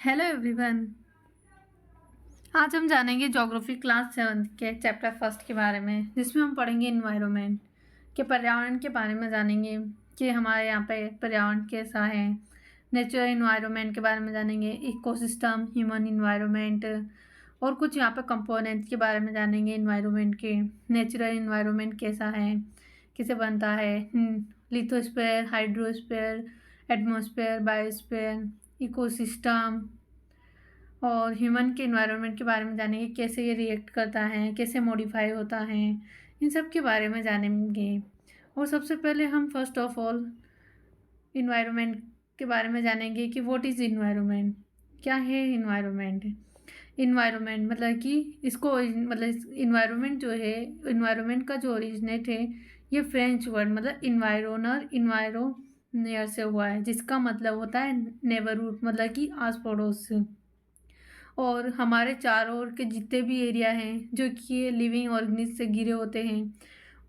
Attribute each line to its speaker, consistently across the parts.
Speaker 1: Hello everyone. आज हम जानेंगे ज्योग्राफी क्लास 7 के चैप्टर फर्स्ट के बारे में, जिसमें हम पढ़ेंगे इन्वायरमेंट के पर्यावरण के बारे में जानेंगे कि हमारे यहाँ पे पर्यावरण कैसा है। नेचुरल इन्वायरमेंट के बारे में जानेंगे, इकोसिस्टम, ह्यूमन इन्वायरमेंट और कुछ यहाँ पे कंपोनेंट्स के बारे में जानेंगे इन्वायरमेंट के। नेचुरल इन्वायरमेंट कैसा है, किसे बनता है, lithosphere, hydrosphere, atmosphere, biosphere, ecosystem और ह्यूमन के इन्वायरमेंट के बारे में जानेंगे, कैसे ये रिएक्ट करता है, कैसे मॉडिफाई होता है, इन सब के बारे में जानेंगे। और सबसे पहले हम फर्स्ट ऑफ ऑल इन्वायरमेंट के बारे में जानेंगे कि व्हाट इज़ इन्वायरमेंट, क्या है इन्वायरमेंट। इन्वायरमेंट मतलब कि इसको मतलब इन्वायरमेंट जो है, इन्वायरमेंट का जो ओरिजिनेट है ये फ्रेंच वर्ड मतलब इन्वायरोनियर से हुआ है, जिसका मतलब होता है नेबरहुड मतलब कि आस पड़ोस। और हमारे चारों ओर के जितने भी एरिया हैं जो कि लिविंग ऑर्गेनिज्म से घिरे होते हैं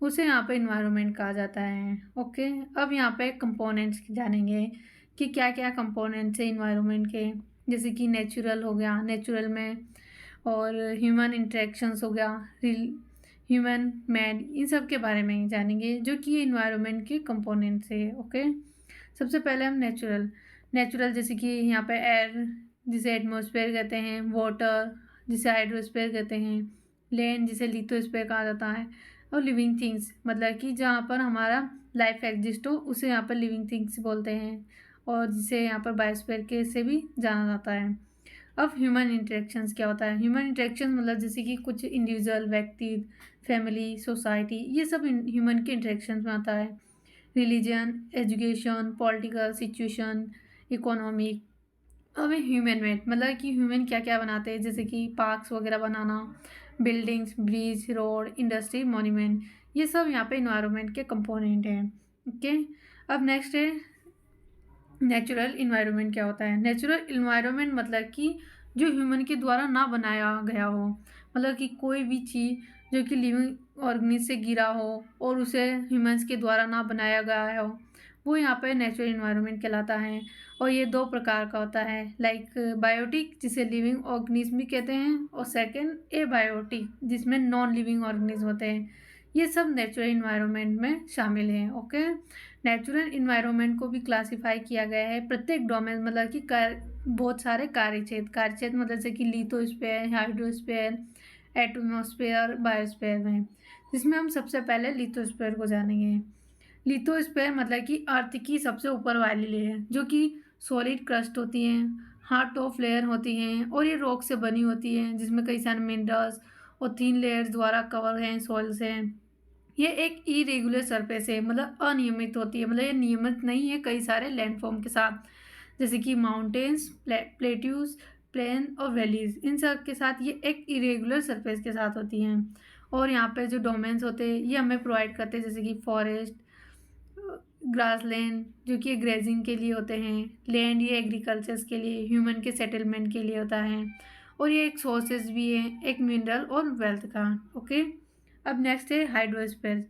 Speaker 1: उसे यहाँ पे इन्वायरमेंट कहा जाता है। ओके, अब यहाँ पे कंपोनेंट्स जानेंगे कि क्या क्या कंपोनेंट्स हैं इन्वायरमेंट के, जैसे कि नेचुरल हो गया, नेचुरल में, और ह्यूमन इंटरेक्शंस हो गया, ह्यूमन मैन, इन सब के बारे में जानेंगे जो कि इन्वायरमेंट के कंपोनेंट्स है। ओके, सबसे पहले हम नेचुरल नेचुरल जैसे कि यहाँ पे एयर जिसे एटमॉस्फेयर कहते हैं, वाटर जिसे हाइड्रोस्फेयर कहते हैं, लैंड जिसे लिथोस्फेयर कहा जाता है, और लिविंग थिंग्स मतलब कि जहाँ पर हमारा लाइफ एग्जिस्ट हो उसे यहाँ पर लिविंग थिंग्स बोलते हैं, और जिसे यहाँ पर बायोस्फीयर के से भी जाना जाता है। अब ह्यूमन इंटरेक्शंस क्या होता है। ह्यूमन इंटरेक्शन मतलब जैसे कि कुछ इंडिविजुअल, व्यक्ति, फैमिली, सोसाइटी, ये सब ह्यूमन के इंटरेक्शन में आता है। Religion, education, political situation, economic. अब ह्यूमन मेड मतलब कि ह्यूमन क्या क्या बनाते हैं, जैसे कि पार्क्स वगैरह बनाना, buildings, bridge, road, industry, monument, ये सब यहाँ पे इन्वायरमेंट के कंपोनेंट हैं। ओके, अब नेक्स्ट है नेचुरल इन्वायरमेंट क्या होता है। नेचुरल इन्वायरमेंट मतलब कि जो ह्यूमन के द्वारा ना बनाया गया हो, मतलब कि कोई भी चीज़ जो कि लिविंग ऑर्गेनिज्म से गिरा हो और उसे ह्यूमंस के द्वारा ना बनाया गया हो, वो यहाँ पे नेचुरल इन्वायरमेंट कहलाता है। और ये दो प्रकार का होता है, लाइक बायोटिक जिसे लिविंग ऑर्गेनिज्म भी कहते हैं, और सेकेंड एबायोटिक जिसमें नॉन लिविंग ऑर्गेनिज्म होते हैं। ये सब नेचुरल इन्वायरमेंट में शामिल हैं। ओके, नेचुरल इन्वायरमेंट को भी क्लासिफाई किया गया है प्रत्येक डोमेन मतलब कि बहुत सारे कार्यक्षेत्र मतलब जैसे कि लिथोस्फीयर, हाइड्रोस्फीयर, एटमॉस्फेयर, बायोस्फीयर में, जिसमें हम सबसे पहले लिथोस्फीयर को जानेंगे। लिथोस्फीयर मतलब कि अर्थ की सबसे ऊपर वाली लेयर जो कि सॉलिड क्रस्ट होती हैं, हार्ड टॉप लेयर होती हैं, और ये रॉक से बनी होती हैं जिसमें कई सारे मिनरल्स और थिन लेयर्स द्वारा कवर हैं, सॉइल से। ये एक इरेगुलर सरफेस है मतलब अनियमित होती है, मतलब ये नियमित नहीं है कई सारे लैंडफॉर्म के साथ, जैसे कि माउंटेन्स, प्लेट्यूज, प्लेन और वैलीज, इन सब के साथ ये एक इरेगुलर सरफेस के साथ होती हैं। और यहाँ पे जो डोमेन्स होते हैं ये हमें प्रोवाइड करते हैं, जैसे कि फॉरेस्ट, ग्रासलैंड जो कि ग्रेजिंग के लिए होते हैं, लैंड ये एग्रीकल्चर्स के लिए, ह्यूमन के सेटलमेंट के लिए होता है, और ये एक सोर्सेज भी है एक मिनरल और वेल्थ का। ओके, अब नेक्स्ट है हाइड्रोस्फीयर।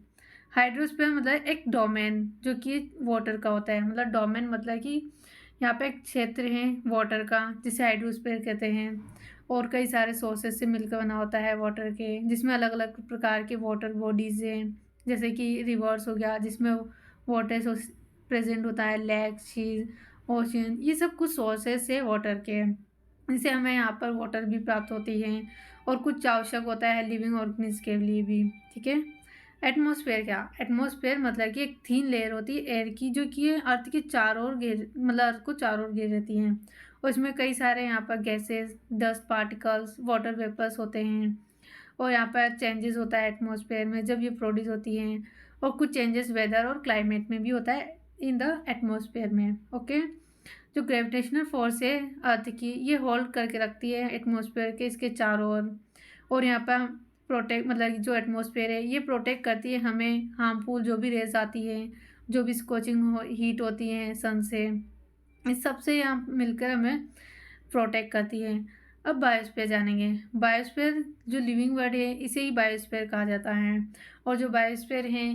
Speaker 1: हाइड्रोस्फीयर मतलब एक डोमेन जो कि वाटर का होता है, मतलब डोमेन मतलब कि यहाँ पे एक क्षेत्र है वाटर का जिसे हाइड्रोस्फीयर कहते हैं, और कई सारे सोर्सेज से मिलकर बना होता है वाटर के, जिसमें अलग अलग प्रकार के वाटर बॉडीज हैं, जैसे कि रिवर्स हो गया जिसमें वाटर प्रेजेंट होता है, लेक, सीज, ओशन, ये सब कुछ सोर्सेस है वाटर के, जिससे हमें यहाँ पर वाटर भी प्राप्त होती है, और कुछ आवश्यक होता है लिविंग ऑर्गेनिज्म के लिए भी। ठीक है, एटमॉस्फेयर क्या, एटमॉस्फेयर मतलब कि एक थीन लेयर होती है एयर की जो कि अर्थ के चारों ओर घेर मतलब अर्थ को चारों ओर घेर रहती हैं, और इसमें कई सारे यहाँ पर gases, dust particles, water vapours होते हैं, और यहाँ पर चेंजेस होता है एटमॉस्फेयर में जब ये प्रोड्यूस होती हैं, और कुछ चेंजेस वेदर और क्लाइमेट में भी होता है इन द एटमॉस्फेयर में। ओके, जो ग्रेविटेशनल फोर्स है अर्थ की ये होल्ड करके रखती है एटमॉस्फेयर के इसके चारों ओर, और यहाँ पर प्रोटेक्ट मतलब कि जो एटमॉस्फेयर है ये प्रोटेक्ट करती है हमें हार्मफुल जो भी रेज आती है, जो भी स्कोचिंग हीट होती है सन से, इस सब से यहाँ मिलकर हमें प्रोटेक्ट करती है। अब बायोस्फीयर जानेंगे। बायोस्फीयर जो लिविंग वर्ड है इसे ही बायोस्फीयर कहा जाता है, और जो बायोस्फीयर है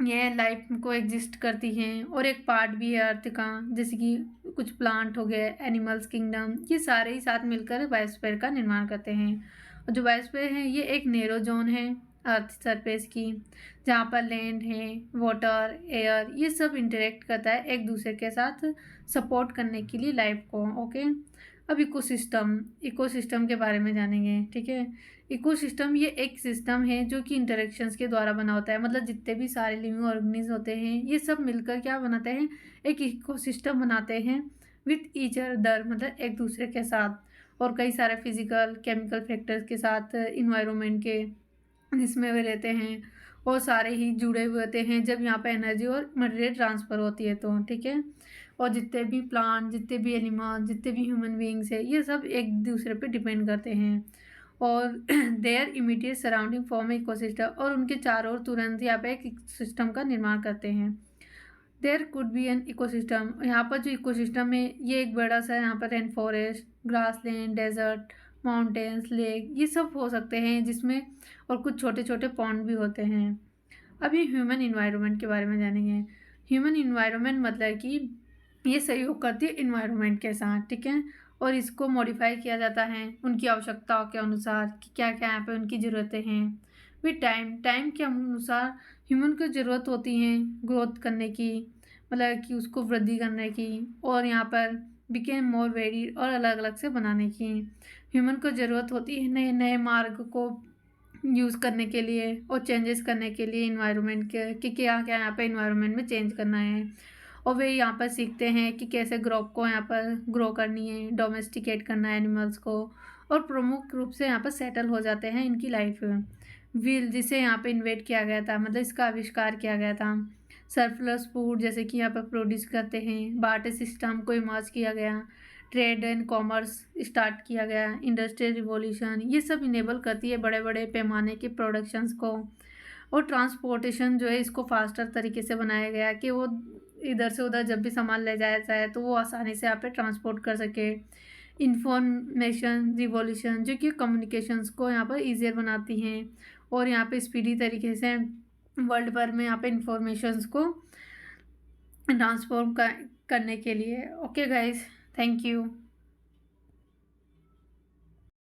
Speaker 1: ये लाइफ को एग्जिस्ट करती हैं और एक पार्ट भी है अर्थ का, जैसे कि कुछ प्लांट हो गए, एनिमल्स किंगडम, ये सारे ही साथ मिलकर बायोस्फीयर का निर्माण करते हैं। और जो बायोस्फीयर है ये एक नैरो जोन है अर्थ सरफेस की, जहाँ पर लैंड है, वाटर, एयर, ये सब इंटरेक्ट करता है एक दूसरे के साथ सपोर्ट करने के लिए लाइफ को। ओके, अब इकोसिस्टम के बारे में जानेंगे। ठीक है, इकोसिस्टम ये एक सिस्टम है जो कि इंटरेक्शंस के द्वारा बना होता है, मतलब जितने भी सारे लिविंग ऑर्गेनिज्म होते हैं ये सब मिलकर क्या बनाते हैं, एक इकोसिस्टम बनाते हैं विथ ईच अदर, मतलब एक दूसरे के साथ, और कई सारे फिजिकल केमिकल फैक्टर्स के साथ इन्वायरमेंट के, जिसमें वे रहते हैं, और सारे ही जुड़े हुए होते हैं जब यहाँ पे एनर्जी और मटेरियल ट्रांसफ़र होती है तो। ठीक है, और जितने भी प्लांट, जितने भी एनिमल, जितने भी ह्यूमन बींग्स है, ये सब एक दूसरे पे डिपेंड करते हैं, और their immediate surrounding form ecosystem, और उनके चारों ओर तुरंत यहाँ पे एक सिस्टम का निर्माण करते हैं। There could be an ecosystem, यहाँ पर जो इकोसिस्टम है ये एक बड़ा सा, यहाँ पर rain forest, grassland, desert, mountains, lake, ये सब हो सकते हैं जिसमें, और कुछ छोटे छोटे पॉन्ड भी होते हैं। अभी ह्यूमन इन्वायरमेंट के बारे में जानेंगे। ह्यूमन इन्वायरमेंट मतलब कि ये सहयोग करती है इन्वायरमेंट के साथ। ठीक है, और इसको मॉडिफाई किया जाता है उनकी आवश्यकताओं के अनुसार कि क्या क्या यहाँ पे उनकी ज़रूरतें हैं। विद टाइम के अनुसार ह्यूमन को ज़रूरत होती है ग्रोथ करने की, मतलब कि उसको वृद्धि करने की, और यहाँ पर बिकेम मोर वेरिड, और अलग अलग से बनाने की। ह्यूमन को ज़रूरत होती है नए नए मार्ग को यूज़ करने के लिए और चेंजेस करने के लिए इन्वायरमेंट के, कि क्या क्या यहाँ पे इन्वायरमेंट में चेंज करना है, और वे यहाँ पर सीखते हैं कि कैसे क्रॉप को यहाँ पर ग्रो करनी है, डोमेस्टिकेट करना है एनिमल्स को, और प्रमुख रूप से यहाँ पर सेटल हो जाते हैं इनकी लाइफ। व्हील, जिसे यहाँ पे इन्वेंट किया गया था, मतलब इसका आविष्कार किया गया था। सरप्लस फूड, जैसे कि यहाँ पर प्रोड्यूस करते हैं। बार्टर सिस्टम को इमर्ज किया गया। ट्रेड एंड कॉमर्स स्टार्ट किया गया। इंडस्ट्रियल रिवॉल्यूशन, ये सब इनेबल करती है बड़े बड़े पैमाने के प्रोडक्शंस को। और ट्रांसपोर्टेशन जो है इसको फास्टर तरीके से बनाया गया कि वो इधर से उधर जब भी सामान ले जाया जाए तो वो आसानी से यहाँ पे ट्रांसपोर्ट कर सके। इंफॉर्मेशन रिवॉल्यूशन, जो कि कम्युनिकेशंस को यहाँ पर ईजियर बनाती हैं, और यहाँ पे स्पीडी तरीके से वर्ल्ड भर में यहाँ पे इंफॉर्मेशंस को ट्रांसफॉर्म करने के लिए। Okay guys, thank you.